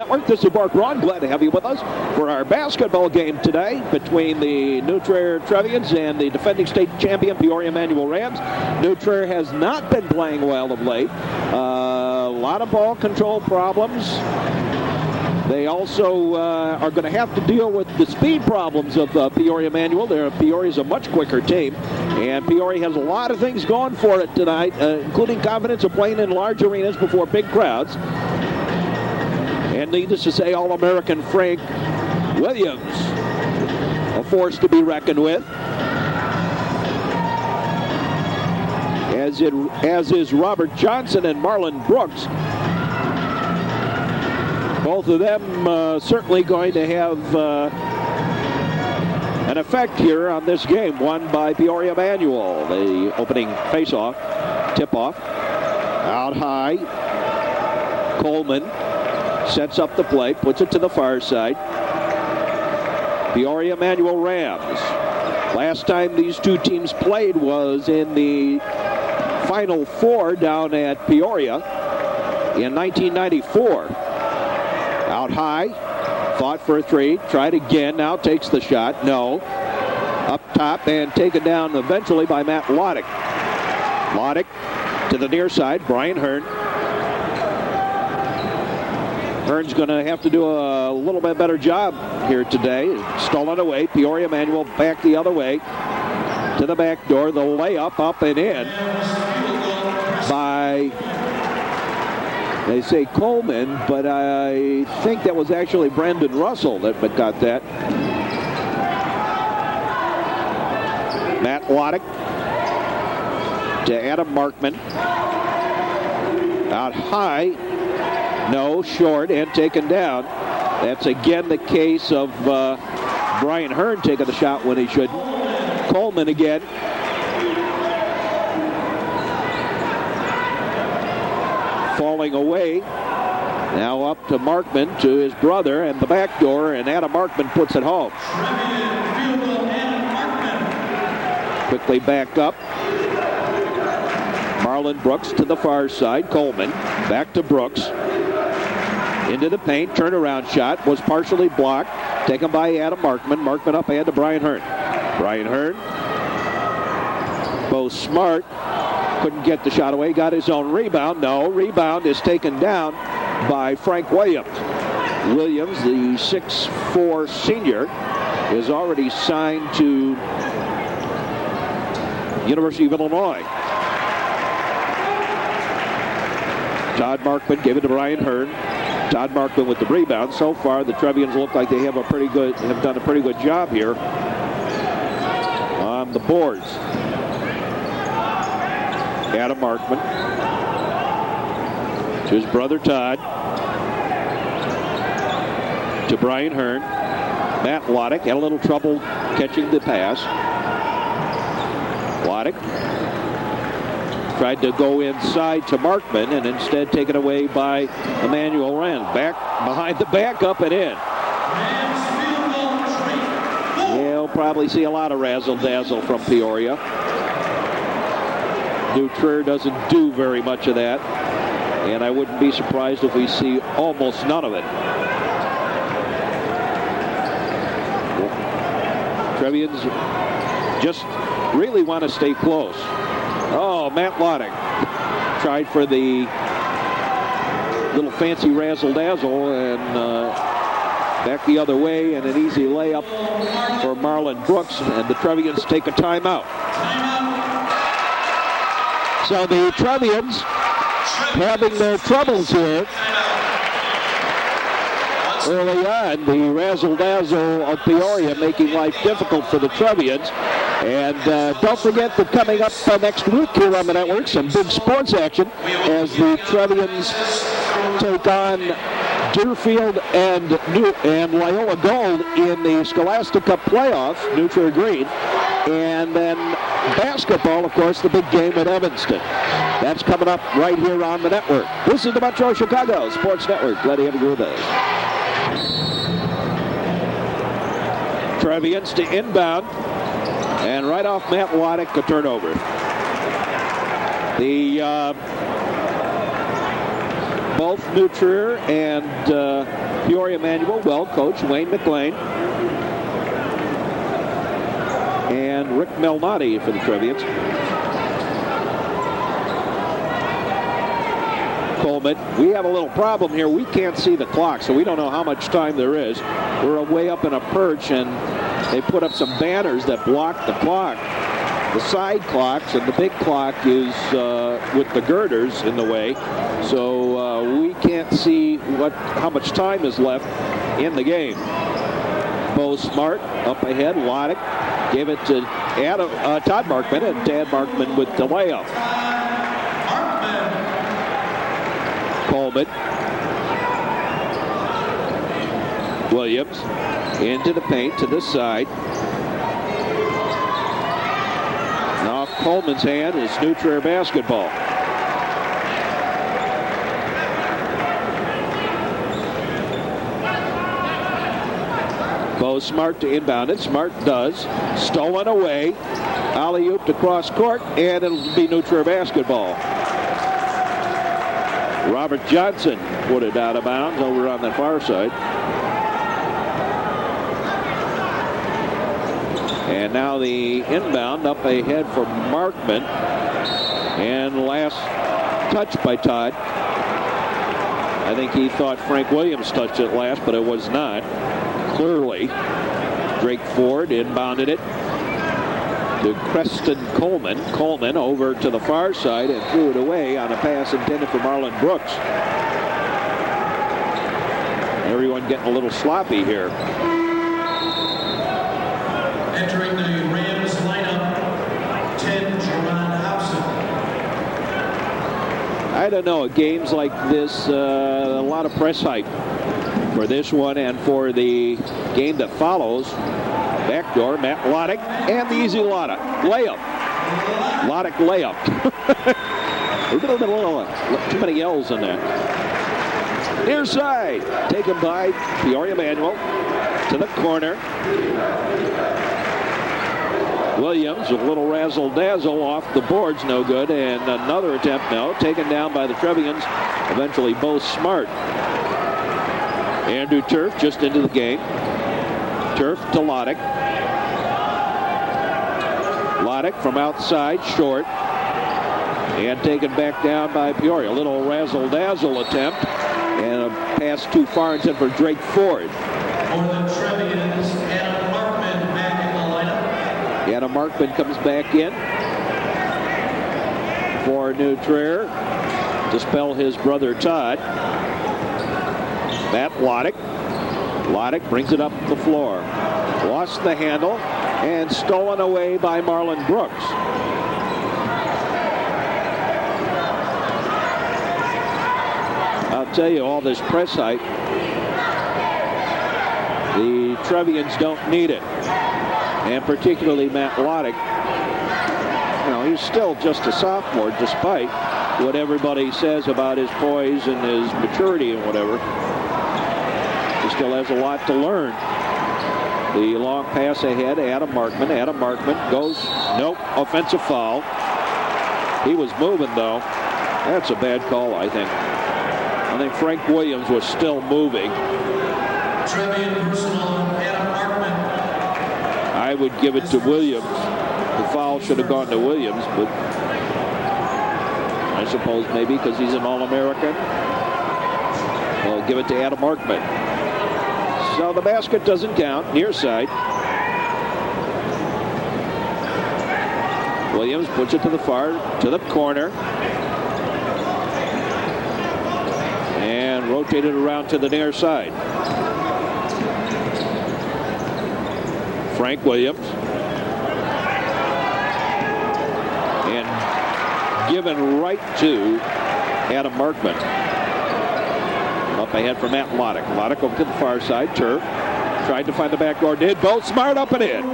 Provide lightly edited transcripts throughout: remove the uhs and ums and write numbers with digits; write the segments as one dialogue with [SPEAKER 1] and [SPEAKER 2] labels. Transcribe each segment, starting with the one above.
[SPEAKER 1] Network. This is Mark Braun. Glad to have you with us for our basketball game today between the New Trier Trevians and the defending state champion Peoria Manual Rams. New Trier has not been playing well of late. A lot of ball control problems. They also are going to have to deal with the speed problems of Peoria Manual. Peoria is a much quicker team, and Peoria has a lot of things going for it tonight, including confidence of playing in large arenas before big crowds. And needless to say, All-American Frank Williams, a force to be reckoned with, as is Robert Johnson and Marlon Brooks. Both of them certainly going to have an effect here on this game, won by Peoria Manual. The opening face-off, tip-off, out high, Coleman sets up the play, puts it to the far side. Peoria Manual Rams. Last time these two teams played was in the Final Four down at Peoria in 1994. Out high, fought for a three, tried again, now takes the shot, no. Up top and taken down eventually by Matt Loddick. Loddick to the near side, Brian Hearn. Hearn's going to have to do a little bit better job here today. Stolen away. Peoria Manual back the other way to the back door. The layup up and in by, they say Coleman, but I think that was actually Brandon Russell that got that. Matt Loddick to Adam Markman. Out high. No, short and taken down. That's again the case of Brian Hearn taking the shot when he shouldn't. Coleman again. Falling away. Now up to Markman, to his brother, and the back door, and Adam Markman puts it home. Quickly back up. Marlon Brooks to the far side. Coleman back to Brooks. Into the paint, turnaround shot, was partially blocked, taken by Adam Markman. Markman up ahead to Brian Hearn. Brian Hearn, both smart, couldn't get the shot away, got his own rebound. No, rebound is taken down by Frank Williams. Williams, the 6'4" senior, is already signed to University of Illinois. Todd Markman gave it to Brian Hearn. Todd Markman with the rebound. So far, the Trevians look like they have done a pretty good job here on the boards. Adam Markman to his brother Todd, to Brian Hearn. Matt Loddick had a little trouble catching the pass. Loddick tried to go inside to Markman and instead taken away by Emmanuel Rand. Back behind the back, up and in. You'll probably see a lot of razzle-dazzle from Peoria. New Trier doesn't do very much of that, and I wouldn't be surprised if we see almost none of it. Trevians just really want to stay close. Oh, Matt Loddick tried for the little fancy razzle-dazzle and back the other way, and an easy layup for Marlon Brooks, and the Trevians take a timeout. So the Trevians having their troubles here early on. The razzle-dazzle of Peoria making life difficult for the Trevians. And don't forget that coming up next week here on the network, some big sports action as the Trevians take on Deerfield and Loyola Gold in the Scholastic Cup playoff, New Trier Green. And then basketball, of course, the big game at Evanston. That's coming up right here on the network. This is the Metro Chicago Sports Network. Glad to have you with us. Trevians to inbound. And right off Matt Loddick, a turnover. Both New Trier and Peoria Manual, well coached, Wayne McLean. And Rick Melnati for the Trevians. Coleman, we have a little problem here. We can't see the clock, so we don't know how much time there is. We're way up in a perch, and they put up some banners that block the clock. The side clocks, and the big clock is with the girders in the way. So we can't see how much time is left in the game. Bo Smart up ahead. Loddick gave it to Todd Markman, and Tad Markman with the layup. Coleman. Williams into the paint to the side. Now off Coleman's hand is New Trier basketball. Bo Smart to inbound it. Smart does. Stolen away. Alley-oop to cross court, and it'll be New Trier basketball. Robert Johnson put it out of bounds over on the far side. And now the inbound up ahead for Markman. And last touch by Todd. I think he thought Frank Williams touched it last, but it was not. Clearly, Drake Ford inbounded it to Creston Coleman. Coleman over to the far side and threw it away on a pass intended for Marlon Brooks. Everyone getting a little sloppy here.
[SPEAKER 2] Entering the Rams lineup, 10, Jerron Hobson.
[SPEAKER 1] I don't know, games like this, a lot of press hype for this one and for the game that follows. Backdoor, Matt Loddick, and the easy layup. Loddick layup. Too many L's in there. Near side, taken by Peoria Manual to the corner. Williams, a little razzle-dazzle off the boards, no good, and another attempt, no, taken down by the Trevians, eventually Bo Smart. Andrew Turf just into the game. Turf to Loddick. Loddick from outside, short, and taken back down by Peoria. A little razzle-dazzle attempt, and a pass too far intended for Drake Ford.
[SPEAKER 2] For the Trevians, Adam Markman back in the lineup.
[SPEAKER 1] Adam Markman comes back in for New Trier to spell his brother Todd. Matt Loddick. Loddick brings it up the floor. Lost the handle and stolen away by Marlon Brooks. I'll tell you, all this press hype, the Trevians don't need it. And particularly Matt Loddick. You know, he's still just a sophomore despite what everybody says about his poise and his maturity and whatever. He still has a lot to learn. The long pass ahead, Adam Markman. Adam Markman goes, nope, offensive foul. He was moving, though. That's a bad call, I think. I think Frank Williams was still moving.
[SPEAKER 2] Trevian personal, Adam Markman.
[SPEAKER 1] I would give it to Williams. The foul should have gone to Williams, but I suppose maybe because he's an All-American. We'll give it to Adam Markman. So the basket doesn't count, near side. Williams puts it to the corner. And rotated around to the near side. Frank Williams. And given right to Adam Markman. Up ahead for Matt Loddick. Loddick over to the far side. Turf tried to find the back door. Did. Bo Smart up and in.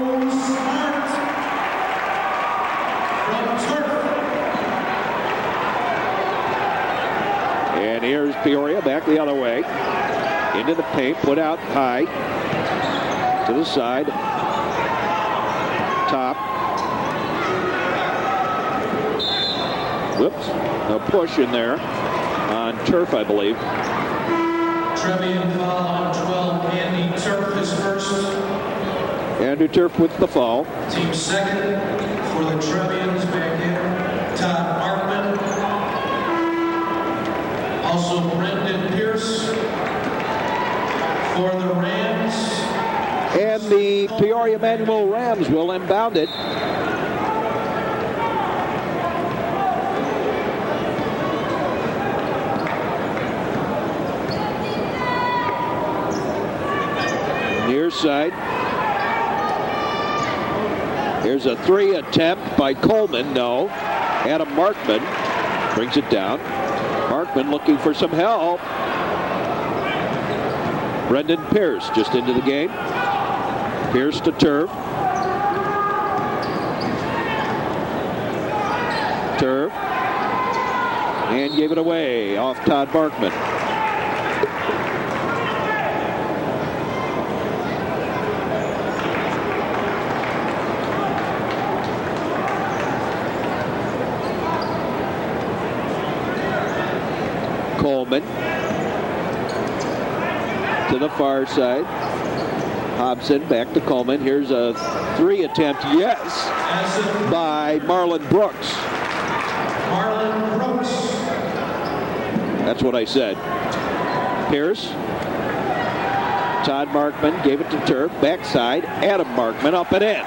[SPEAKER 1] And here's Peoria back the other way. Into the paint. Put out high. To the side. Top. Whoops. A push in there on Turf, I believe.
[SPEAKER 2] Trevian foul on
[SPEAKER 1] AndreWturf with the foul.
[SPEAKER 2] Team second for the Trevians back in, Todd Markman. Also Brendan Pierce for the Rams.
[SPEAKER 1] And the Peoria Manual Rams will inbound it. Near side. Here's a 3 attempt by Coleman. No. Adam Markman brings it down. Markman looking for some help. Brendan Pierce just into the game. Pierce to Turf. Turf. And gave it away off Todd Markman. Coleman to the far side. Hobson back to Coleman. Here's a 3 attempt, yes, by Marlon Brooks.
[SPEAKER 2] Marlon Brooks.
[SPEAKER 1] That's what I said. Pierce. Todd Markman gave it to Turf. Backside. Adam Markman up and in.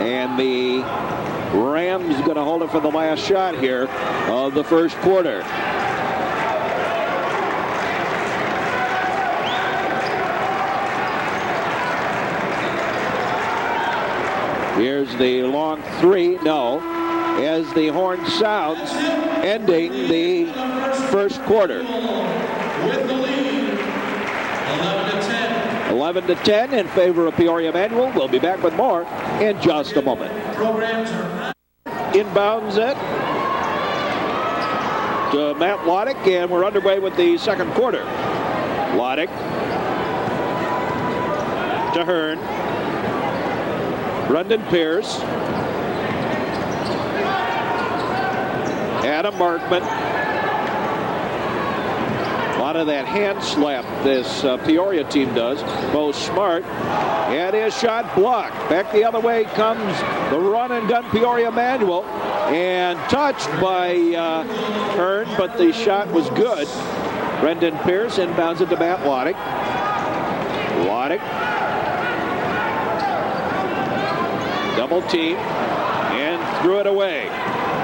[SPEAKER 1] And the Rams going to hold it for the last shot here of the first quarter. Here's the long 3. No. As the horn sounds, ending the first quarter.
[SPEAKER 2] With the lead, 11-10.
[SPEAKER 1] 11-10 in favor of Peoria Manual. We'll be back with more in just a moment.
[SPEAKER 2] Programs are
[SPEAKER 1] Inbounds it to Matt Loddick, and we're underway with the second quarter. Loddick to Hearn. Brendan Pierce. Adam Markman. A lot of that hand slap this Peoria team does. Bo Smart. And his shot blocked. Back the other way comes the run and gun Peoria Manual. And touched by Hearn, but the shot was good. Brendan Pierce inbounds it to Matt Loddick. Loddick. Double team. And threw it away.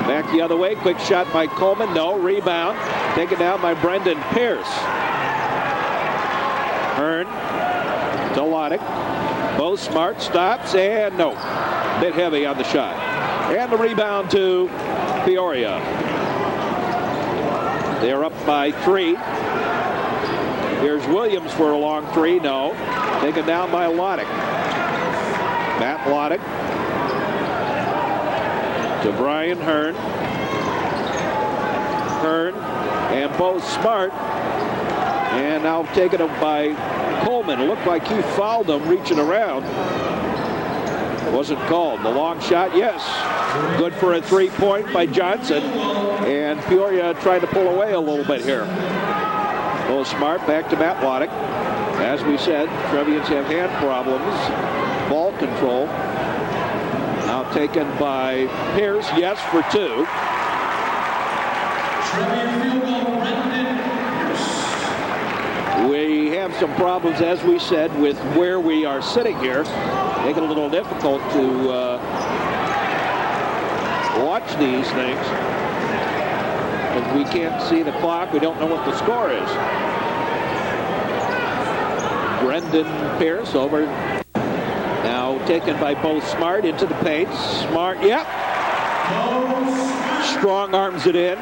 [SPEAKER 1] Back the other way. Quick shot by Coleman. No. Rebound. Taken down by Brendan Pierce. Hearn to Loddick. Bo Smart stops and no. Bit heavy on the shot. And the rebound to Peoria. They're up by 3. Here's Williams for a long 3. No. Taken down by Loddick. Matt Loddick to Brian Hearn. Hearn and Bo Smart. And now taken up by Coleman. It looked like he fouled him reaching around. Wasn't called. The long shot, yes. Good for a 3-point by Johnson. And Peoria trying to pull away a little bit here. Bo Smart back to Matt Loddick. As we said, Trevians have hand problems. Ball control. Now taken by Pierce. Yes, for 2.
[SPEAKER 2] Trevian field goal, Brendan Pierce.
[SPEAKER 1] We have some problems, as we said, with where we are sitting here. Make it a little difficult to watch these things. Because we can't see the clock. We don't know what the score is. Brendan Pierce over. Now taken by Bo Smart into the paint. Smart, yep. Strong arms it in.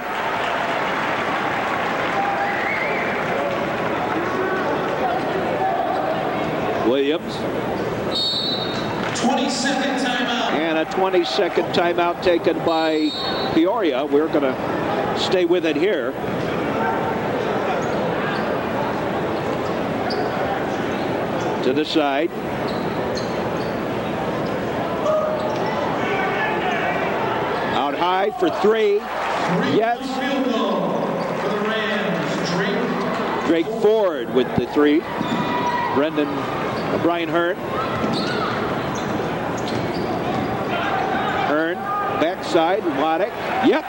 [SPEAKER 1] Williams.
[SPEAKER 2] 20-second timeout.
[SPEAKER 1] And a 20-second timeout taken by Peoria. We're going to stay with it here. To the side. Out high. right for three. Yes.
[SPEAKER 2] Field goal for the Rams.
[SPEAKER 1] Drake Ford with the three. Brian Hearn. Hearn, backside, Loddick. Yep.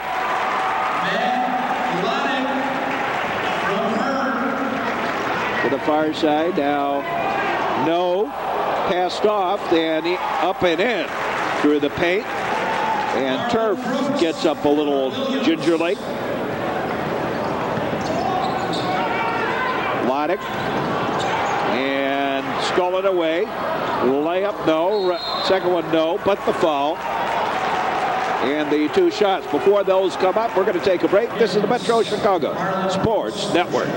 [SPEAKER 1] To the far side now. No. Passed off, then up and in through the paint. And Turf gets up a little gingerly. Loddick. And stolen away. Layup, no. Second one, no. But the foul. And the two shots. Before those come up, we're going to take a break. This is the Metro Chicago Sports Network.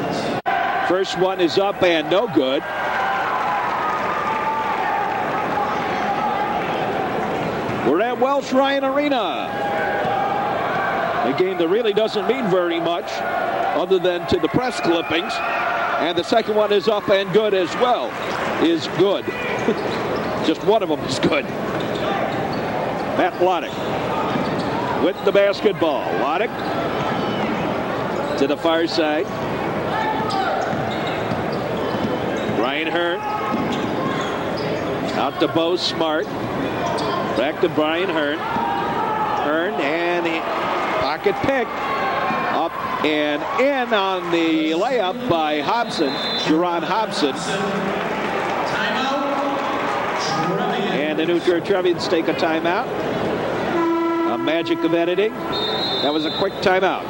[SPEAKER 1] First one is up and no good. We're at Welsh-Ryan Arena. A game that really doesn't mean very much other than to the press clippings. And the second one is up and good as well. Is good. Just one of them is good. Matt Loddick with the basketball. Loddick to the far side. Brian Hearn. Out to Bo Smart. Back to Brian Hearn. Hearn and pocket pick. Up and in on the layup by Hobson. Jerron Hobson. And the New Trier Trevians take a timeout. A magic of editing. That was a quick timeout.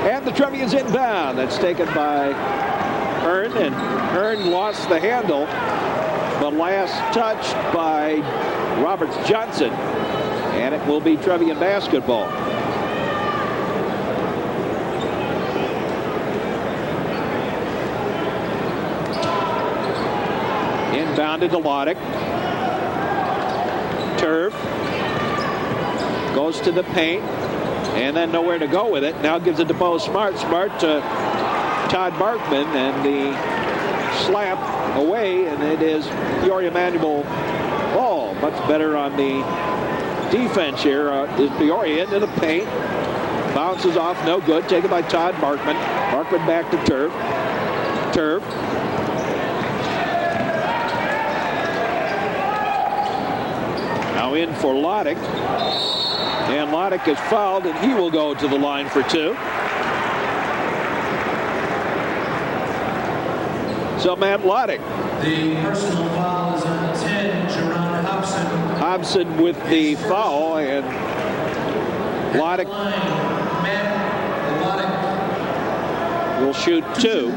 [SPEAKER 1] And the Trevians inbound. That's taken by Hearn, and Hearn lost the handle, but last touched by Roberts Johnson, and it will be Trevian basketball. Inbounded to Loddick. Turf goes to the paint, and then nowhere to go with it. Now gives it to Bo Smart. Smart to Todd Markman, and the slap away, and it is Peoria Manual ball. Much better on the defense here. Is Peoria into the paint. Bounces off, no good. Taken by Todd Markman. Markman back to Turf. Turf. Now in for Loddick. And Loddick is fouled, and he will go to the line for two. So Matt Loddick.
[SPEAKER 2] The personal foul is on 10, Jerron Hobson.
[SPEAKER 1] Hobson with the foul, and Loddick will shoot two.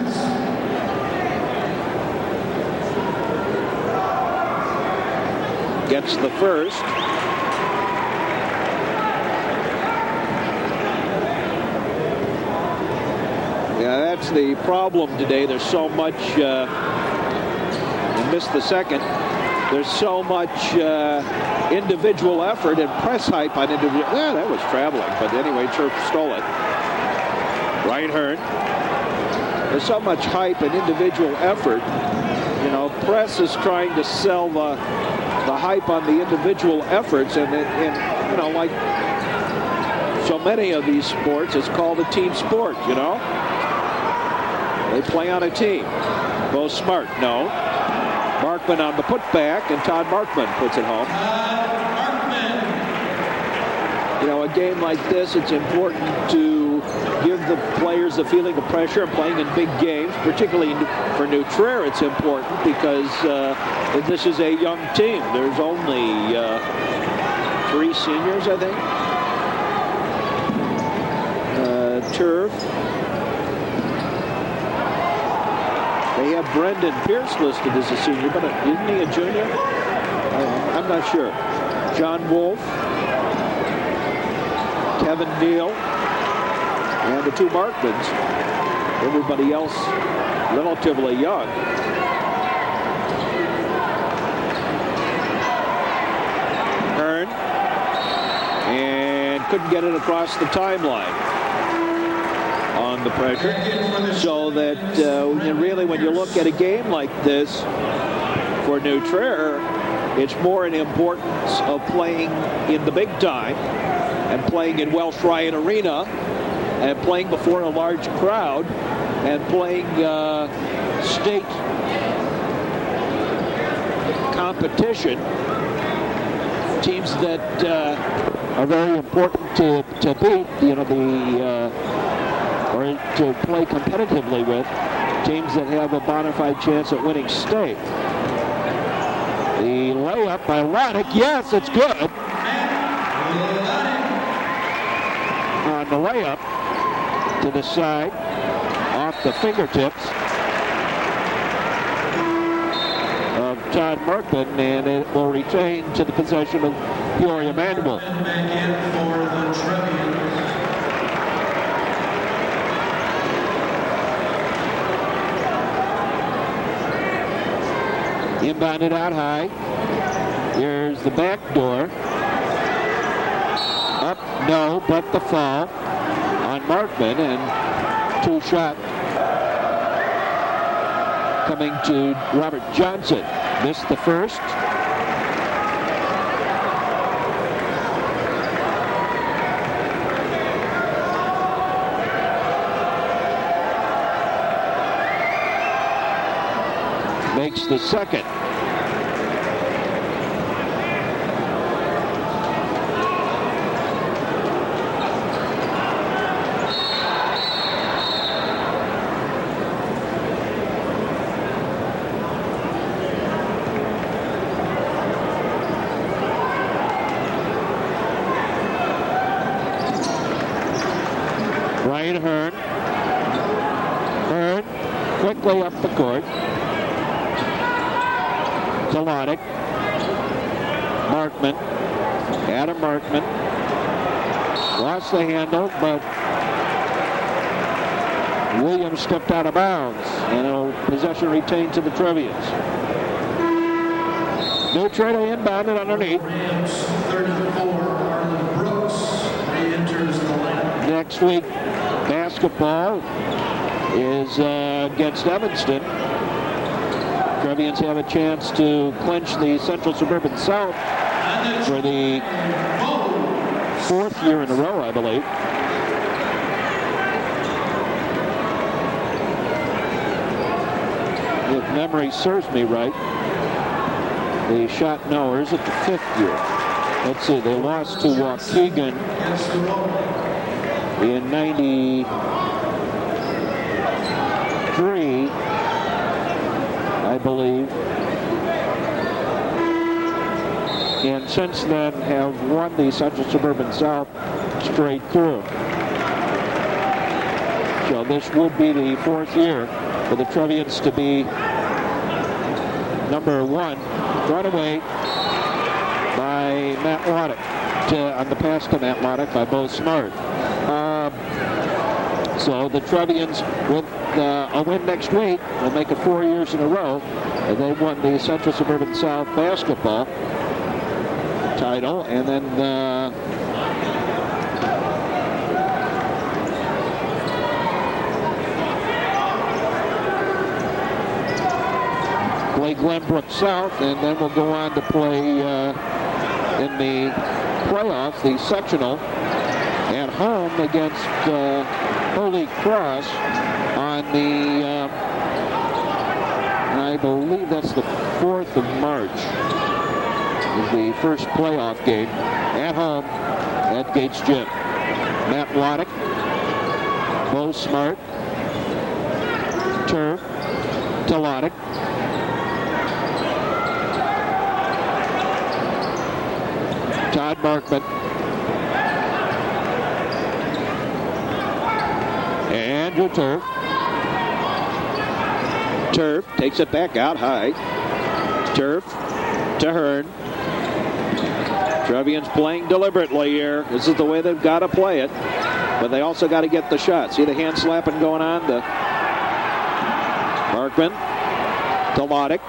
[SPEAKER 1] Gets the first. Yeah, that's the problem today. There's so much, missed the second. There's so much individual effort and press hype on individual. Yeah, that was traveling, but anyway, Turf stole it. Brian Hearn. There's so much hype and individual effort. You know, press is trying to sell the hype on the individual efforts, and you know, like so many of these sports, it's called a team sport, you know? They play on a team. Bo Smart, no. Markman on the putback, and Todd Markman puts it home. You know, a game like this, it's important to give the players the feeling of pressure and playing in big games, particularly for New Trier. It's important because this is a young team. There's only 3 seniors, I think. Turf. They have Brendan Pierce listed as a senior, but isn't he a junior? I'm not sure. John Wolf, Kevin Neal, and the 2 Markmans. Everybody else relatively young. Hearn, and couldn't get it across the timeline on the pressure. So that really, when you look at a game like this for New Trier, it's more an importance of playing in the big time and playing in Welsh-Ryan Arena and playing before a large crowd and playing state competition, teams that are very important to beat, or to play competitively with, teams that have a bona fide chance at winning state. The layup by Lonick, yes, it's good. On the layup to the side, off the fingertips of Todd Markman, and it will retain to the possession of Peoria Manual. Inbounded out high. Here's the back door. Up, no, but the foul on Markman, and two shot coming to Robert Johnson. Missed the first. Makes the second. Ryan Hearn. Hearn quickly up the court. Lonick. Markman. Adam Markman. Lost the handle, but Williams stepped out of bounds, and a possession retained to the Trevians. New Trier inbounded underneath.
[SPEAKER 2] 34, Arlen Brooks re-enters the lineup.
[SPEAKER 1] Next week, basketball is against Evanston. Trevians have a chance to clinch the Central Suburban South for the fourth year in a row, I believe. If memory serves me right, the shot knowers at the fifth year. Let's see, they lost to Waukegan in '93. I believe, and since then have won the Central Suburban South straight through. So this would be the fourth year for the Trevians to be number one, brought away by Matt Waddick, on the pass to Matt Waddick by Bo Smart. So the Trevians, with a win next week, will make it 4 years in a row. And they won the Central Suburban South basketball title, and then play Glenbrook South, and then we'll go on to play in the playoffs, the sectional, at home against Holy Cross on the, I believe that's the 4th of March, is the first playoff game at home at Gates Gym. Matt Waddick, Bo Smart, Turf, Telonic, Todd Markman, Andrew Turf. Turf takes it back out high. Turf to Hearn. Trevians playing deliberately here. This is the way they've got to play it. But they also got to get the shot. See the hand slapping going on to Markman. To Lodick.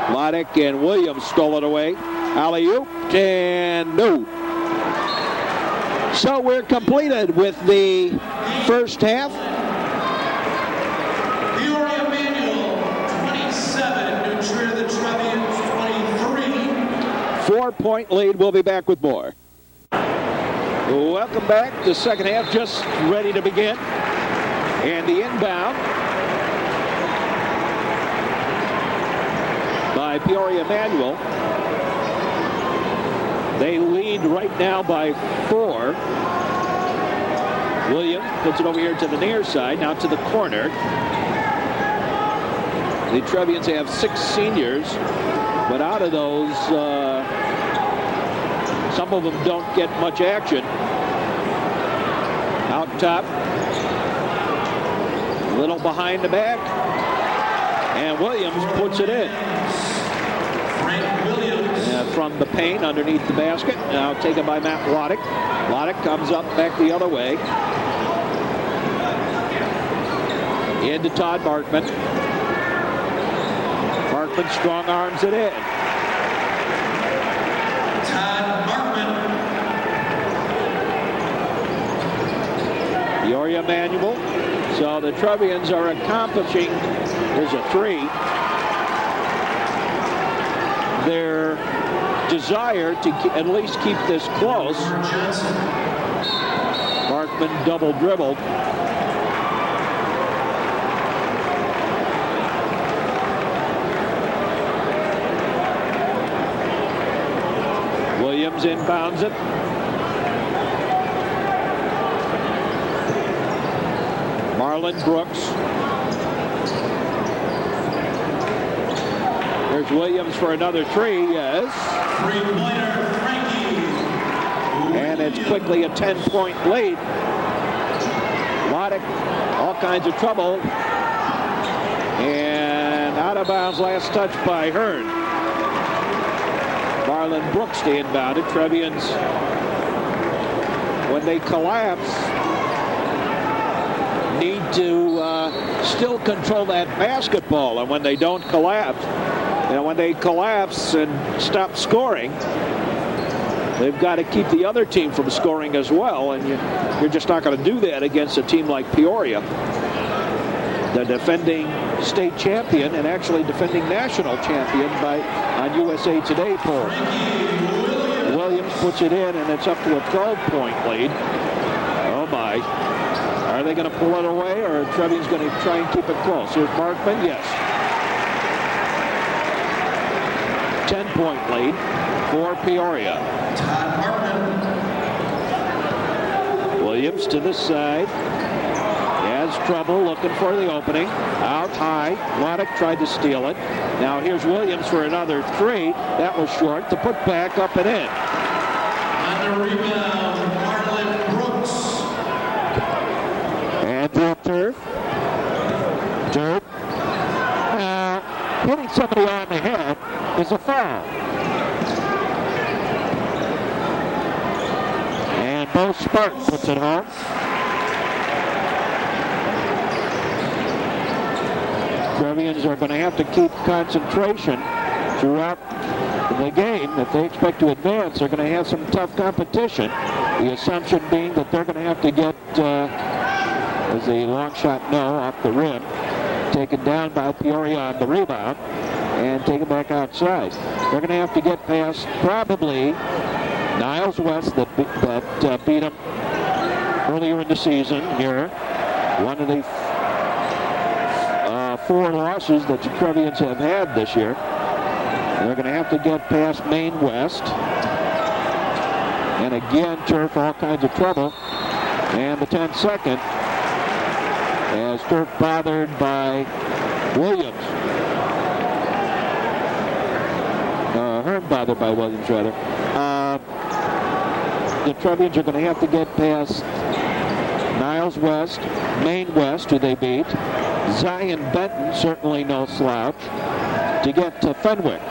[SPEAKER 1] Lodick and Williams stole it away. Alley-oop and no. So we're completed with the first half.
[SPEAKER 2] Peoria Manual 27, New Trier the Trevians 23.
[SPEAKER 1] 4-point lead. We'll be back with more. Welcome back. The second half just ready to begin. And the inbound by Peoria Manual. They lead right now by 4. Williams puts it over here to the near side, now to the corner. The Trevians have 6 seniors, but out of those, some of them don't get much action. Out top, a little behind the back, and Williams puts it in. From the paint underneath the basket. Now taken by Matt Loddick. Loddick comes up back the other way. Into Todd Markman. Markman strong arms it in.
[SPEAKER 2] Todd Markman.
[SPEAKER 1] Peoria Manual. So the Trevians are accomplishing, there's a 3. Their desire to at least keep this close. Markman double dribbled. Williams inbounds it. Marlon Brooks. There's Williams for another 3, yes.
[SPEAKER 2] Three-pointer, Frankie.
[SPEAKER 1] And it's quickly a 10-point lead. Loddick, all kinds of trouble. And out of bounds, last touch by Hearn. Marlon Brooks to inbound it. Trevians, when they collapse, need to still control that basketball. And when they don't collapse, when they collapse and stop scoring, they've got to keep the other team from scoring as well, and you're just not going to do that against a team like Peoria, the defending state champion and actually defending national champion on USA Today poll. Williams puts it in, and it's up to a 12-point lead. Oh my. Are they going to pull it away, or are Trevians going to try and keep it close? Here's Markman, yes. 10-point lead for Peoria.
[SPEAKER 2] Todd Markman.
[SPEAKER 1] Williams to this side. He has trouble looking for the opening. Out high. Loddick tried to steal it. Now here's Williams for another 3. That was short. The put back up and in.
[SPEAKER 2] On the rebound, Marlon Brooks.
[SPEAKER 1] And the turf. Hitting somebody on the head is a foul. And Bo Spartan puts it home. Trevians are going to have to keep concentration throughout the game. If they expect to advance, they're going to have some tough competition. The assumption being that they're going to have to get, as a long shot no off the rim, taken down by Peoria on the rebound and taken back outside. They're going to have to get past probably Niles West that beat them earlier in the season here. One of the 4 losses that the Trevians have had this year. They're going to have to get past Maine West. And again, Turf all kinds of trouble. And the 10-second as Turf bothered by Williams. Hearn bothered by Williams, rather. The Trevians are going to have to get past Niles West, Maine West, who they beat, Zion Benton, certainly no slouch, to get to Fenwick.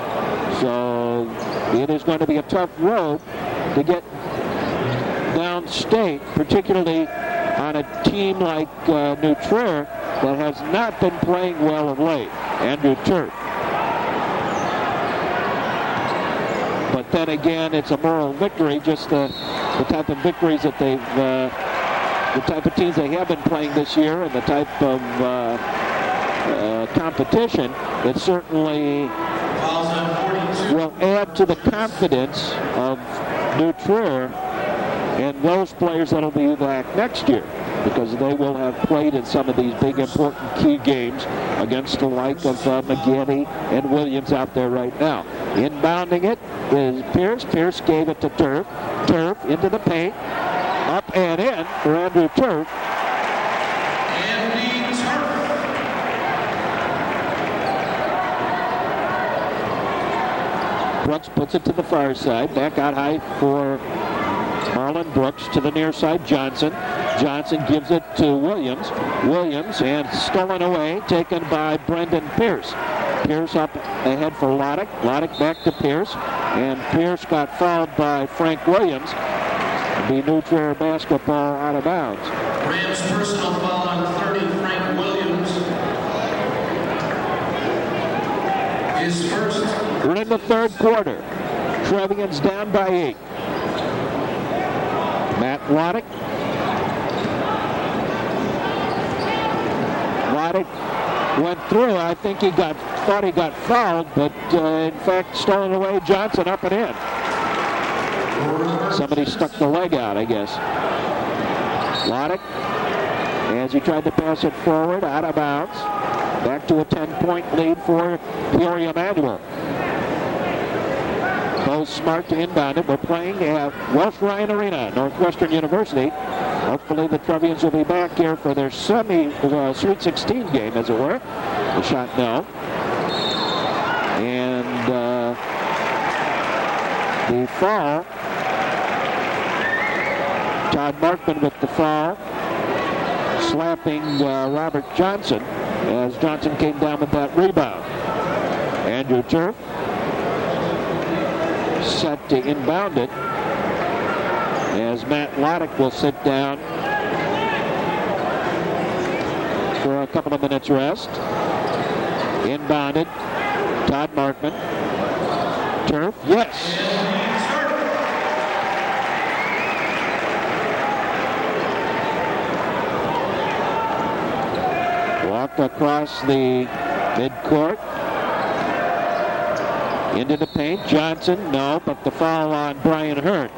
[SPEAKER 1] So it is going to be a tough road to get downstate, particularly on a team like New Trier that has not been playing well of late. Andrew Turf. But then again, it's a moral victory, just the type of victories that they've, the type of teams they have been playing this year, and the type of competition that certainly
[SPEAKER 2] Fouls on 48.
[SPEAKER 1] will add to the confidence of New Trier and those players that will be back next year, because they will have played in some of these big important key games against the like of McGinney and Williams out there right now. Inbounding it is Pierce. Pierce gave it to Turf. Turf into the paint. Up and in for Andrew Turf.
[SPEAKER 2] Andy Turf.
[SPEAKER 1] Brooks puts it to the far side. Back out high for Marlon Brooks. To the near side, Johnson. Johnson gives it to Williams. Williams, and stolen away, taken by Brendan Pierce. Pierce up ahead for Loddick. Loddick back to Pierce. And Pierce got fouled by Frank Williams. The New Trier basketball out of bounds.
[SPEAKER 2] Rams personal foul on 30, Frank Williams. His first.
[SPEAKER 1] We're in the third quarter. Trevians down by 8. Matt Loddick. Loddick went through. I think thought he got fouled, but in fact stolen away. Johnson up and in. Somebody stuck the leg out, I guess. Loddick, as he tried to pass it forward, out of bounds. Back to a 10-point lead for Peoria Manual. Both smart to inbound it. We're playing at Welsh-Ryan Arena, Northwestern University. Hopefully the Trevians will be back here for their Sweet 16 game, as it were. The shot, no. And the foul. Todd Markman with the foul, slapping Robert Johnson as Johnson came down with that rebound. Andrew Turf set to inbound it as Matt Loddick will sit down for a couple of minutes rest. Inbounded, Todd Markman. Turf, yes. Walked across the midcourt. Into the paint. Johnson, no, but the foul on Brian Hearn.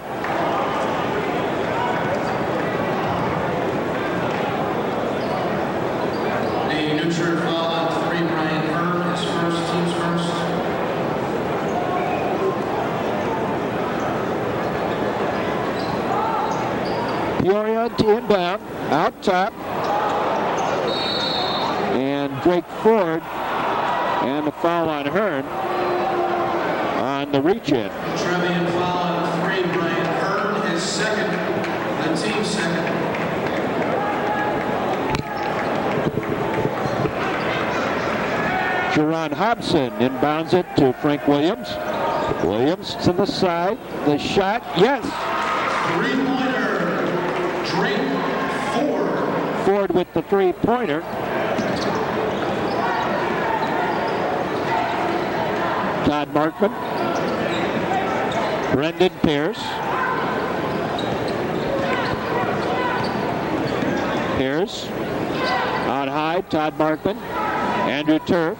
[SPEAKER 2] The New Trier foul on 3, Brian Hearn, his first, team's first.
[SPEAKER 1] Peoria to inbound, out top. And Drake Ford, and the foul on Hearn on the reach-in.
[SPEAKER 2] Trevian foul on 3, Brian Hearn, his second, the team's second.
[SPEAKER 1] Jerron Hobson inbounds it to Frank Williams. Williams to the side. The shot, yes.
[SPEAKER 2] 3-pointer, Drake Ford.
[SPEAKER 1] Ford with the three-pointer. Todd Markman. Brendan Pierce. Pierce. Out high, Todd Markman. Andrew Turf.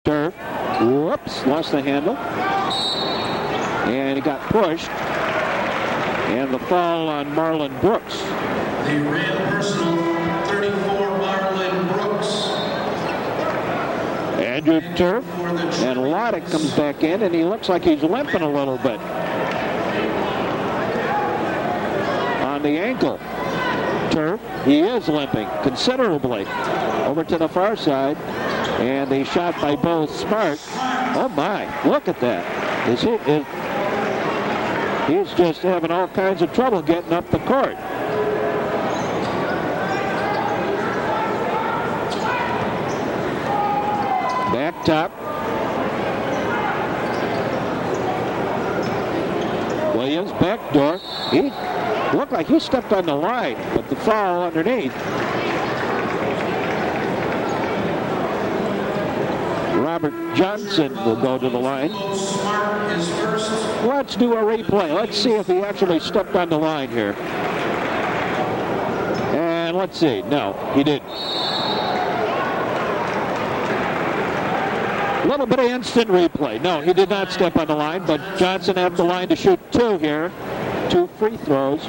[SPEAKER 1] Turf. Whoops, lost the handle. And he got pushed. And the foul on Marlon Brooks.
[SPEAKER 2] The ran personal, 34, Marlon Brooks.
[SPEAKER 1] Andrew Turf, and Loddick comes back in, and he looks like he's limping a little bit on the ankle. Turf, he is limping considerably. Over to the far side, and a shot by Bo Smart. Oh my, look at that. He's just having all kinds of trouble getting up the court. Back top. Williams, backdoor. He looked like he stepped on the line, but the foul underneath. Robert Johnson will go to the line. Let's do a replay. Let's see if he actually stepped on the line here. And let's see. No, he didn't. A little bit of instant replay. No, he did not step on the line, but Johnson had the line to shoot 2 here. 2 free throws.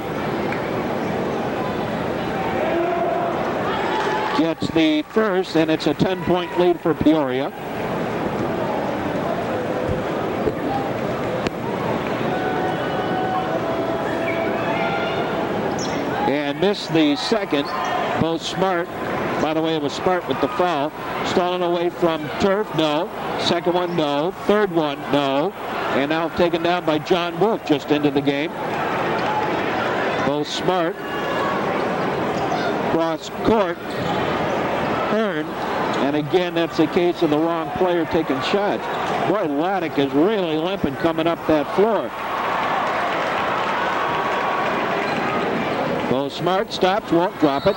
[SPEAKER 1] Gets the first, and it's a 10-point lead for Peoria. And missed the second. Both Smart. By the way, it was Smart with the foul. Stolen away from Turf, no. Second one, no. Third one, no. And now taken down by John Wolf just into the game. Both Smart. Cross court. Hearn. And again, that's a case of the wrong player taking shots. Boy, Laddick is really limping coming up that floor. Bo Smart stops, won't drop it.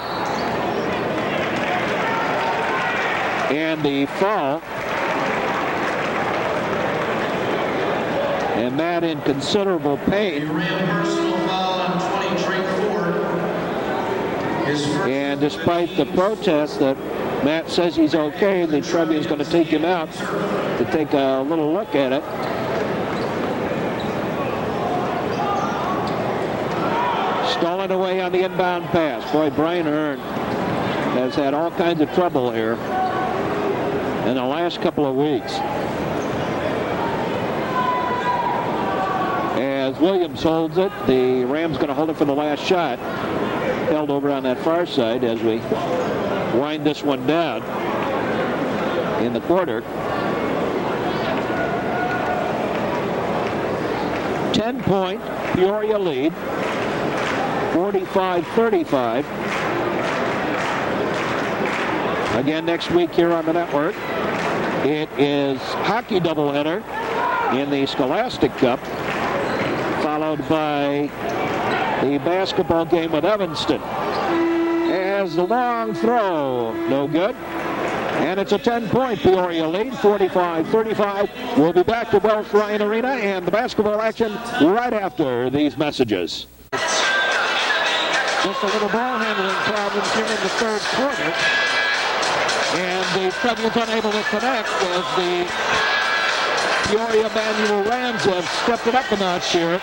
[SPEAKER 1] And the foul. And Matt in considerable pain.
[SPEAKER 2] He ran personal foul on 20, Drake Ford.
[SPEAKER 1] And despite the protest that Matt says he's okay, the Trevian's going to take him out to take a little look at it. Stolen away on the inbound pass. Boy, Brian Hearn has had all kinds of trouble here in the last couple of weeks. As Williams holds it, the Rams going to hold it for the last shot. Held over on that far side as we wind this one down in the quarter. 10-point Peoria lead, 45-35. Again next week here on the network. It is hockey doubleheader in the Scholastic Cup, followed by the basketball game with Evanston. As the long throw, no good. And it's a 10-point Peoria lead, 45-35. We'll be back to Welsh-Ryan Arena and the basketball action right after these messages. Just a little ball handling problems here in the third quarter. And the Trevians unable to connect as the Peoria Manual Rams have stepped it up a notch here.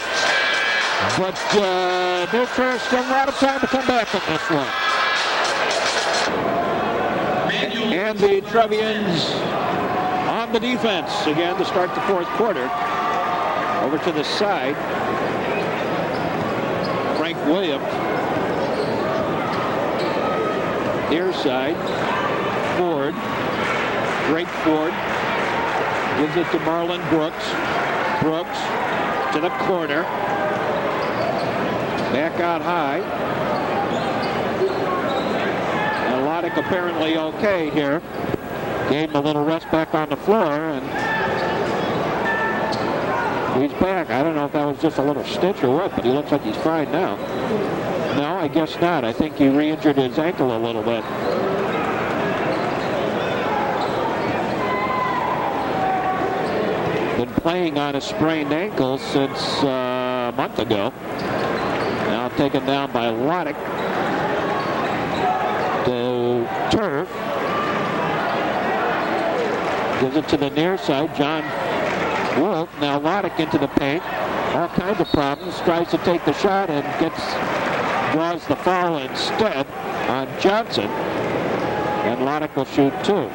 [SPEAKER 1] But Trier still a lot of time to come back on this one. And the Trevians on the defense again to start the fourth quarter. Over to the side. Frank Williams. Near side. Ford. Drake Ford. Gives it to Marlon Brooks. Brooks to the corner. Back out high. And Laddick apparently okay here. Gave him a little rest back on the floor, and he's back. I don't know if that was just a little stitch or what, but he looks like he's fine now. No, I guess not. I think he re-injured his ankle a little bit. Been playing on a sprained ankle since a month ago. Now taken down by Laddick to Turf. Gives it to the near side. John Wolf. Now Laddick into the paint. All kinds of problems. Tries to take the shot and draws the foul instead on Johnson. And Laddick will shoot 2.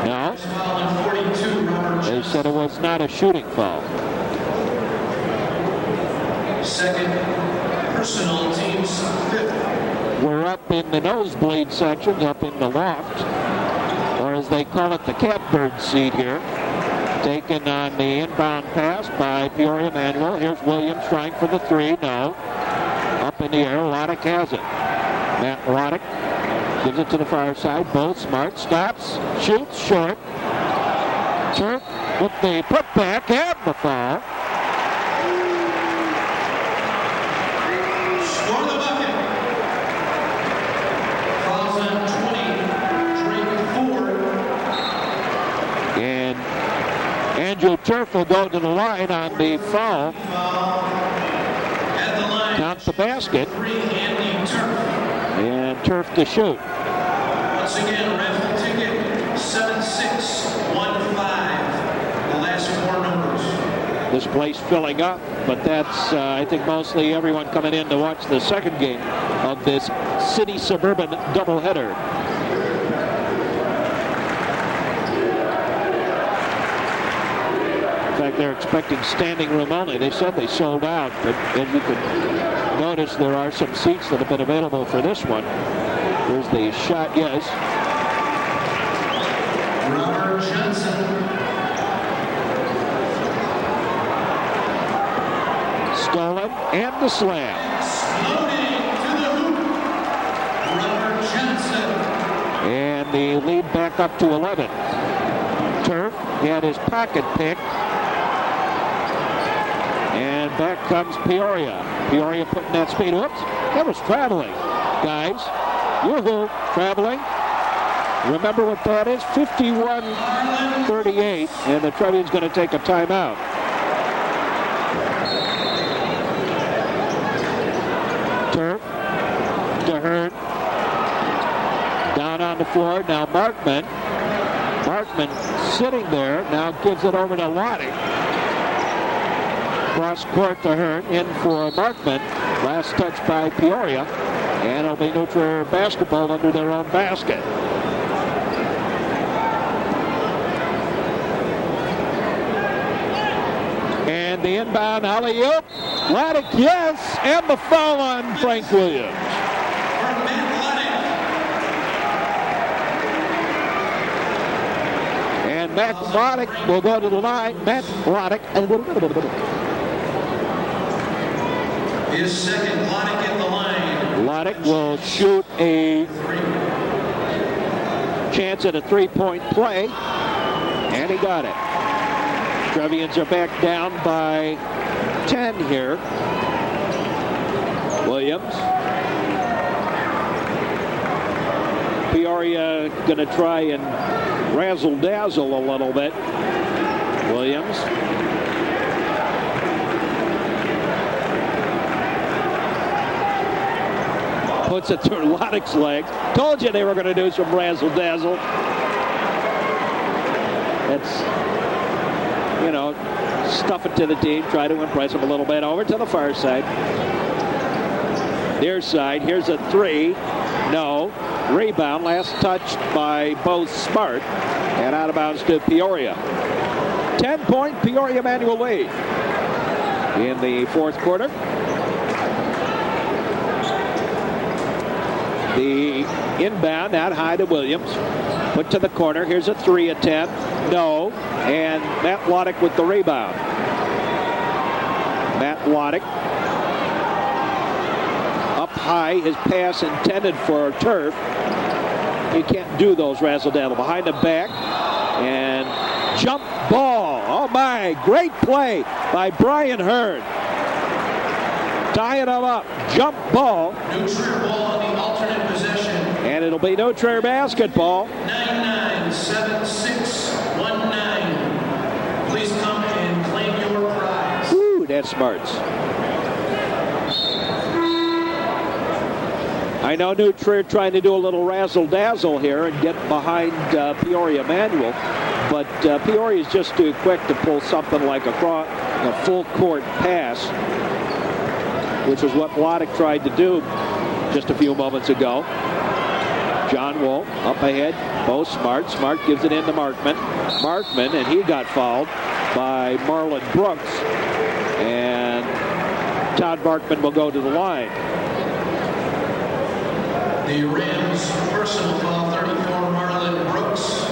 [SPEAKER 1] No. They said it was not a shooting foul.
[SPEAKER 2] Second personal, team's 5th.
[SPEAKER 1] We're up in the nosebleed section, up in the loft, or as they call it, the catbird seat here. Taken on the inbound pass by Peoria Manual. Here's Williams trying for the 3. No. Up in the air. Laddick has it. Matt Laddick gives it to the far side. Bo Smart stops, shoots short. Turf with the putback and the foul.
[SPEAKER 2] Score the bucket. Fouls on 20, Drake Ford.
[SPEAKER 1] And Andrew Turf will go to the line on the foul.
[SPEAKER 2] At the line.
[SPEAKER 1] Count the basket.
[SPEAKER 2] 3, Andy Turf.
[SPEAKER 1] And Turf to shoot.
[SPEAKER 2] Once again, raffle ticket 761.
[SPEAKER 1] This place filling up, but that's, I think, mostly everyone coming in to watch the second game of this city-suburban doubleheader. In fact, they're expecting standing room only. They said they sold out, but as you can notice, there are some seats that have been available for this one. Here's the shot, yes.
[SPEAKER 2] Robert Johnson.
[SPEAKER 1] Stolen and the slam.
[SPEAKER 2] Exploding to the hoop. Robert Johnson.
[SPEAKER 1] And the lead back up to 11. Turf had his pocket picked. And back comes Peoria. Peoria putting that speed. Whoops, that was traveling, guys. Woohoo, traveling. Remember what that is? 51-38, and the Trevians going to take a timeout. Turf to Hearn. Down on the floor. Now Markman. Markman sitting there. Now gives it over to Lottie. Cross court to Hearn. In for Markman. Last touch by Peoria. And it'll be Neutra basketball under their own basket. And the inbound alley-oop. Laddick, yes, and the foul on Frank Williams. And Matt Laddick will go to the line. Matt Laddick.
[SPEAKER 2] His second, Laddick at the line.
[SPEAKER 1] Laddick will shoot a chance at a three-point play, and he got it. Trevians are back down by 10 here. Williams. Peoria going to try and razzle-dazzle a little bit. Williams. Puts it through Laddick's legs. Told you they were going to do some razzle-dazzle. That's, you know, stuff it to the team, try to impress them a little bit. Over to the far side. Their side. Here's a three. No. Rebound. Last touched by both Smart. And out of bounds to Peoria. 10-point Peoria Manual lead in the fourth quarter. The inbound out high to Williams. Put to the corner. Here's a three attempt. No. And Matt Laddick with the rebound. Matt Laddick up high. His pass intended for Turf. You can't do those razzle-dazzle. Behind the back. And jump ball. Oh my. Great play by Brian Hearn. Tying them up. Jump ball.
[SPEAKER 2] New Trier ball in the alternate possession.
[SPEAKER 1] And it'll be no Trier basketball.
[SPEAKER 2] 997619. Please come and claim your prize.
[SPEAKER 1] Woo, that's smarts. I know New Trier trying to do a little razzle-dazzle here and get behind Peoria Manual, but Peoria is just too quick to pull something like a full-court pass, which is what Laddick tried to do just a few moments ago. John Wolf up ahead. Bo Smart. Smart gives it in to Markman. Markman, and he got fouled by Marlon Brooks. And Todd Markman will go to the line.
[SPEAKER 2] The Rams personal foul 34, Marlon Brooks.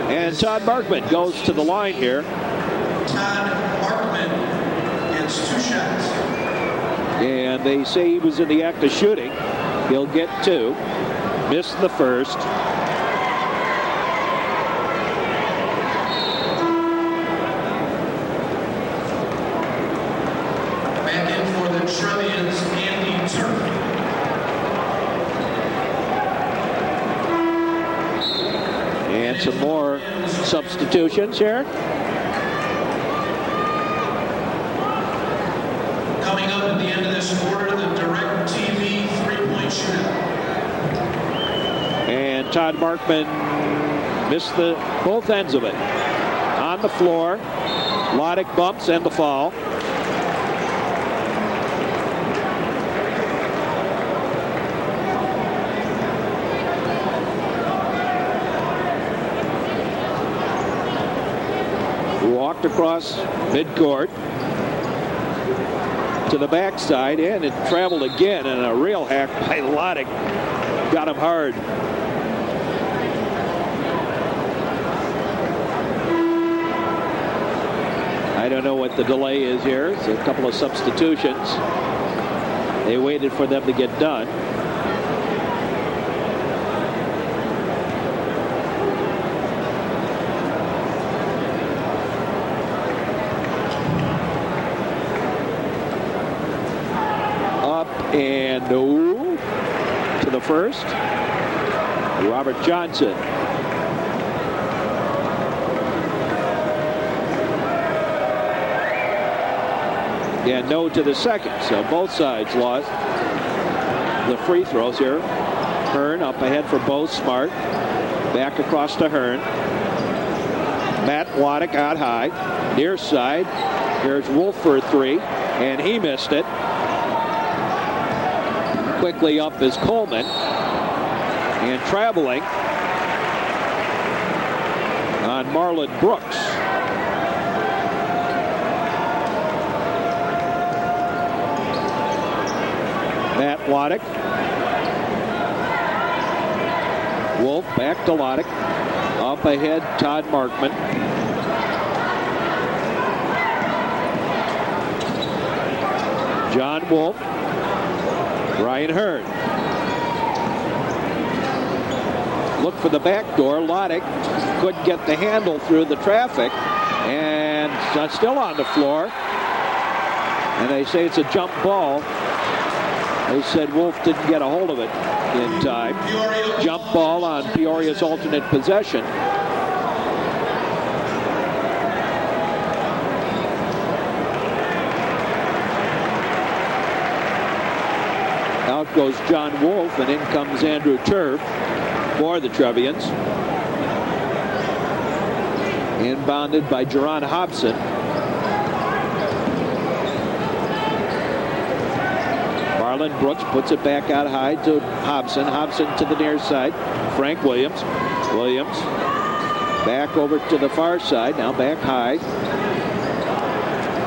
[SPEAKER 1] And Todd Markman goes to the line here.
[SPEAKER 2] Todd Markman gets two shots.
[SPEAKER 1] And they say he was in the act of shooting. He'll get two. Missed the first.
[SPEAKER 2] Back in for the Trevians, Andy Turk.
[SPEAKER 1] And some more substitutions here.
[SPEAKER 2] Coming up at the end of this quarter, the direct TV three-point shootout. And
[SPEAKER 1] Todd Markman missed both ends of it. On on the floor. Lodick bumps and the foul. Walked across midcourt to the backside, and it traveled again, and a real hack by Lodick got him hard. I don't know what the delay is here. It's a couple of substitutions. They waited for them to get done. And no to the first. Robert Johnson. And no to the second. So both sides lost the free throws here. Hearn up ahead for Bo Smart. Back across to Hearn. Matt Lodick out high. Near side. Here's Wolf for a three. And he missed it. Quickly up is Coleman, and traveling on Marlon Brooks. Matt Lodick. Wolf back to Lodick. Up ahead, Todd Markman. John Wolf. Ryan Hearn. Look for the back door. Lodick couldn't get the handle through the traffic, and still on the floor. And they say it's a jump ball. They said Wolf didn't get a hold of it in time. Jump ball on Peoria's alternate possession. Out goes John Wolf, and in comes Andrew Turf for the Trevians. Inbounded by Jerron Hobson. Marlon Brooks puts it back out high to Hobson. Hobson to the near side. Frank Williams. Williams back over to the far side. Now back high.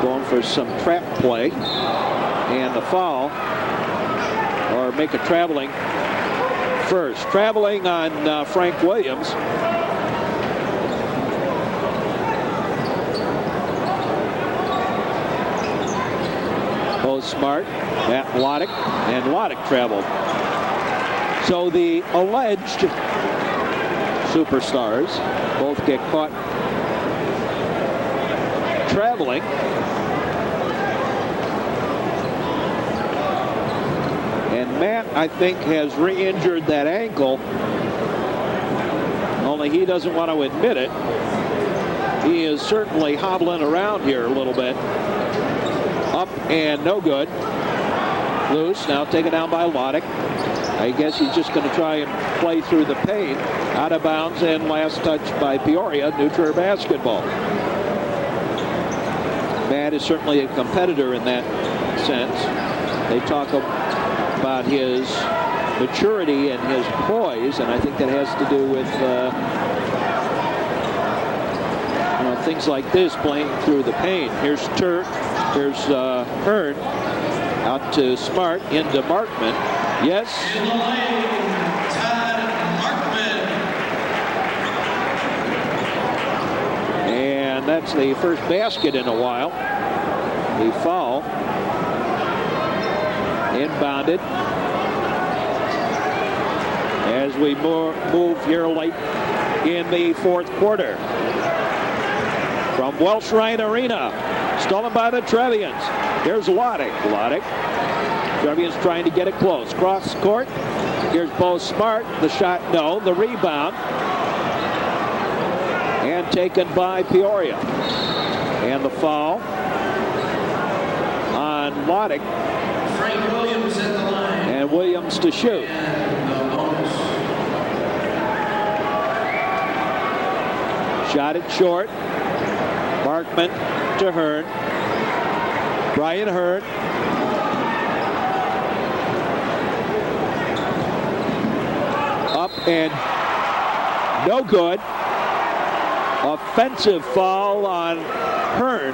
[SPEAKER 1] Going for some trap play. And the foul. Or make a traveling first. Traveling on Frank Williams. Bo Smart, Matt Lodick, and Lodick traveled. So the alleged superstars both get caught traveling. And Matt, I think, has re-injured that ankle. Only he doesn't want to admit it. He is certainly hobbling around here a little bit. Up and no good. Loose, now taken down by Lodick. I guess he's just going to try and play through the paint. Out of bounds, and last touch by Peoria, New Trier basketball. Matt is certainly a competitor in that sense. They talk about his maturity and his poise, and I think that has to do with things like this, playing through the paint. Here's Turk, here's Hearn, out to Smart, into Markman. Yes.
[SPEAKER 2] In the lane, Todd Markman.
[SPEAKER 1] And that's the first basket in a while. The foul. Inbounded. As we move here late in the fourth quarter. From Welsh-Ryan Arena. Stolen by the Trevians. Here's Lodick. Lodick. Trevians trying to get it close. Cross court. Here's Bo Smart. The shot, no. The rebound. And taken by Peoria. And the foul on Lodick.
[SPEAKER 2] Frank Williams at the line.
[SPEAKER 1] And Williams to shoot.
[SPEAKER 2] And the bonus.
[SPEAKER 1] Shot it short. Markman to Hearn. Brian Hearn. Up and no good. Offensive foul on Hearn.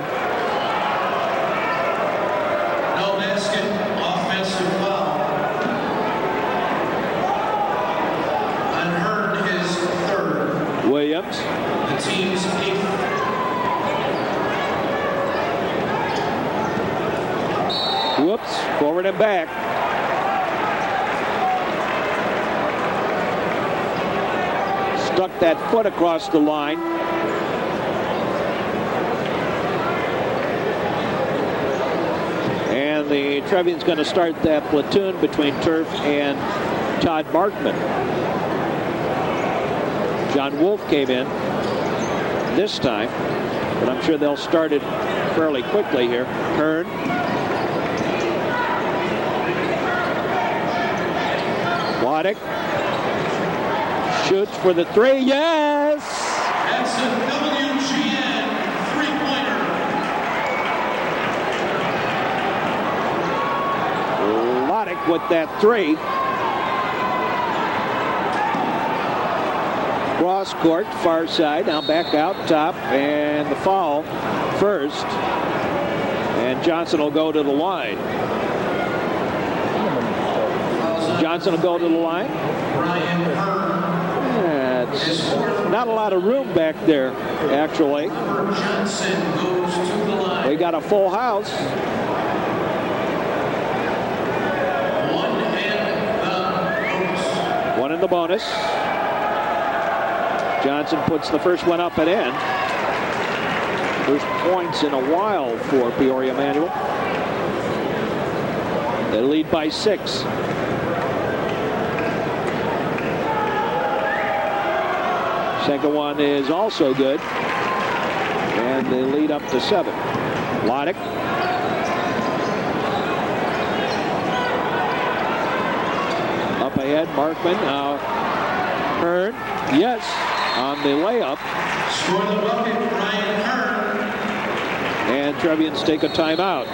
[SPEAKER 2] No basket, offensive foul. On Hearn, his third.
[SPEAKER 1] Williams.
[SPEAKER 2] The team's eighth.
[SPEAKER 1] Whoops, forward and back. Stuck that foot across the line. And the Trevians going to start that platoon between Turf and Todd Markman. John Wolf came in this time, but I'm sure they'll start it fairly quickly here. Hearn. Waddick shoots for the three. Yes!
[SPEAKER 2] That's a WGN three-pointer.
[SPEAKER 1] Waddick with that three. Cross court, far side. Now back out top, and the foul first. And Johnson will go to the line. Johnson will go to the line.
[SPEAKER 2] Brian Hearn.
[SPEAKER 1] It's not a lot of room back there, actually.
[SPEAKER 2] Johnson goes to the line.
[SPEAKER 1] We got a full house. One in the bonus. Johnson puts the first one up and in. First points in a while for Peoria Manual. They lead by 6. Second one is also good. And they lead up to 7. Waddick. Up ahead, Markman. Now Hearn. Yes, on the layup.
[SPEAKER 2] Score the bucket, Brian Hearn.
[SPEAKER 1] And Trevians take a timeout.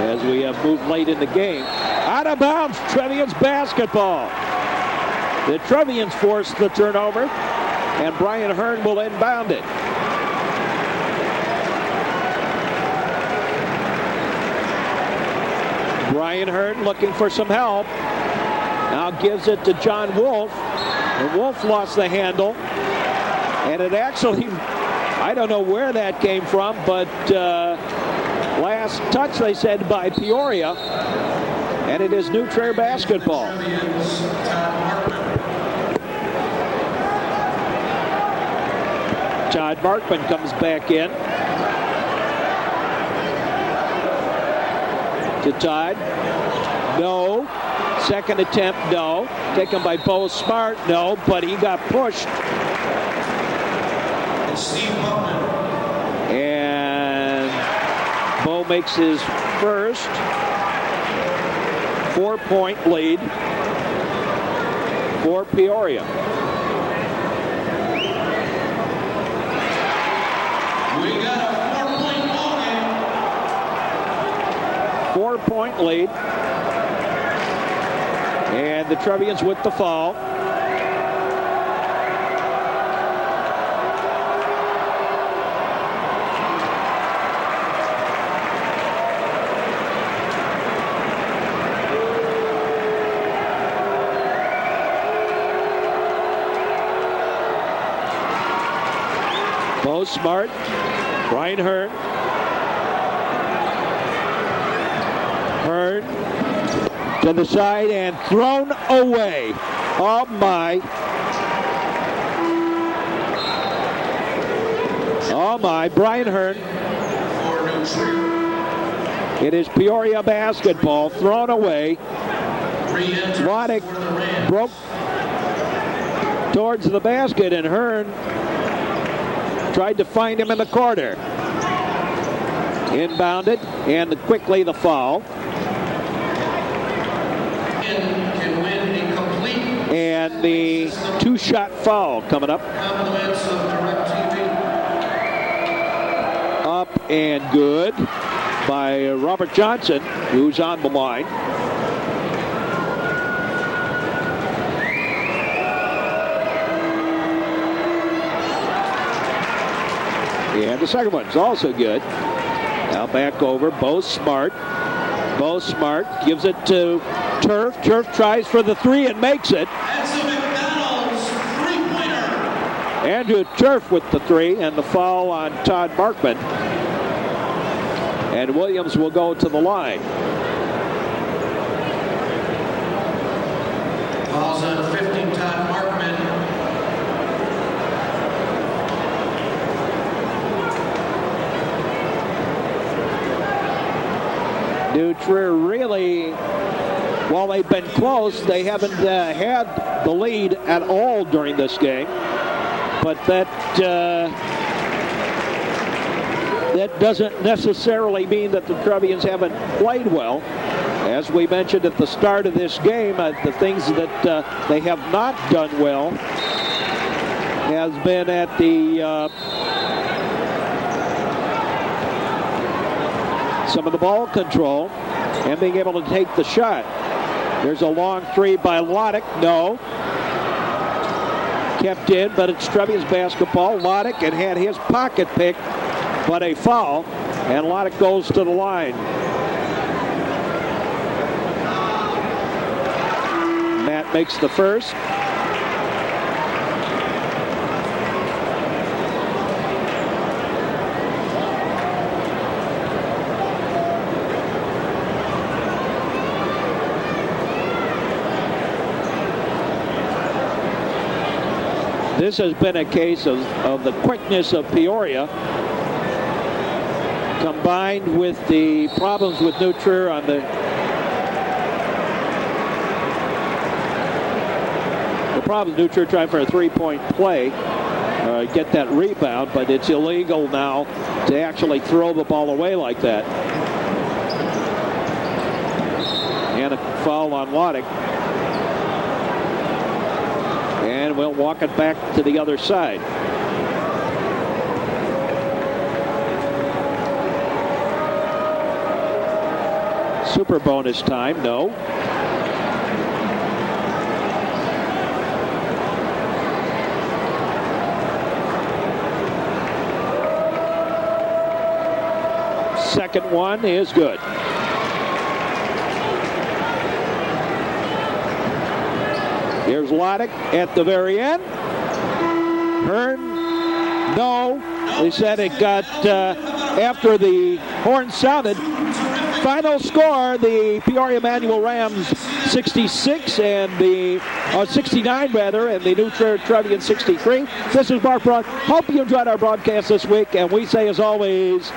[SPEAKER 1] As we have moved late in the game. Out of bounds, Trevians basketball. The Trevians force the turnover, and Brian Hearn will inbound it. Brian Hearn looking for some help. Now gives it to John Wolf. And Wolf lost the handle. And it actually, I don't know where that came from, but last touch, they said, by Peoria. And it is New Trier basketball. Todd Markman comes back in. To Todd. No. Second attempt, no. Taken by Bo Smart, no. But he got pushed.
[SPEAKER 2] And Steve Buckman.
[SPEAKER 1] And Bo makes his first 4-point lead for Peoria.
[SPEAKER 2] We got a 4-point ball game.
[SPEAKER 1] 4-point lead. And the Trevians with the foul. Bo Smart, Brian Hearn. Hearn to the side and thrown away. Oh my. Oh my, Brian Hearn. It is Peoria basketball, thrown away. Waddick broke towards the basket, and Hearn tried to find him in the corner. Inbounded, and quickly the foul.
[SPEAKER 2] Can win a complete.
[SPEAKER 1] And the 2-shot foul coming up.
[SPEAKER 2] Compliments of DirecTV.
[SPEAKER 1] and good by Robert Johnson, who's on the line. And the second one's also good. Now back over, Bo Smart. Bo Smart gives it to Turf. Turf tries for the three and makes it.
[SPEAKER 2] That's a McDonald's three-pointer.
[SPEAKER 1] Andrew Turf with the three, and the foul on Todd Markman. And Williams will go to the line.
[SPEAKER 2] Fouls on 15, Todd Markman.
[SPEAKER 1] New Trier really, while they've been close, they haven't had the lead at all during this game. But that doesn't necessarily mean that the Trevians haven't played well. As we mentioned at the start of this game, the things that they have not done well has been at the some of the ball control and being able to take the shot. There's a long three by Loddick. No. Kept in, but it's Trevians basketball. Loddick had his pocket picked, but a foul, and Loddick goes to the line. Matt makes the first. This has been a case of the quickness of Peoria combined with the problems with New Trier on the problem. New Trier trying for a three-point play, get that rebound, but it's illegal now to actually throw the ball away like that. And a foul on Loddick. And we'll walk it back to the other side. Super bonus time, no. Second one is good. Here's Loddick at the very end. Hearn, no. They said it got after the horn sounded. Final score, the Peoria Manual Rams 66 and the 69 rather, and the New Trier Trevians 63. This is Mark Braun. Hope you enjoyed our broadcast this week, and we say as always,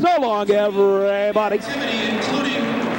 [SPEAKER 1] so long everybody.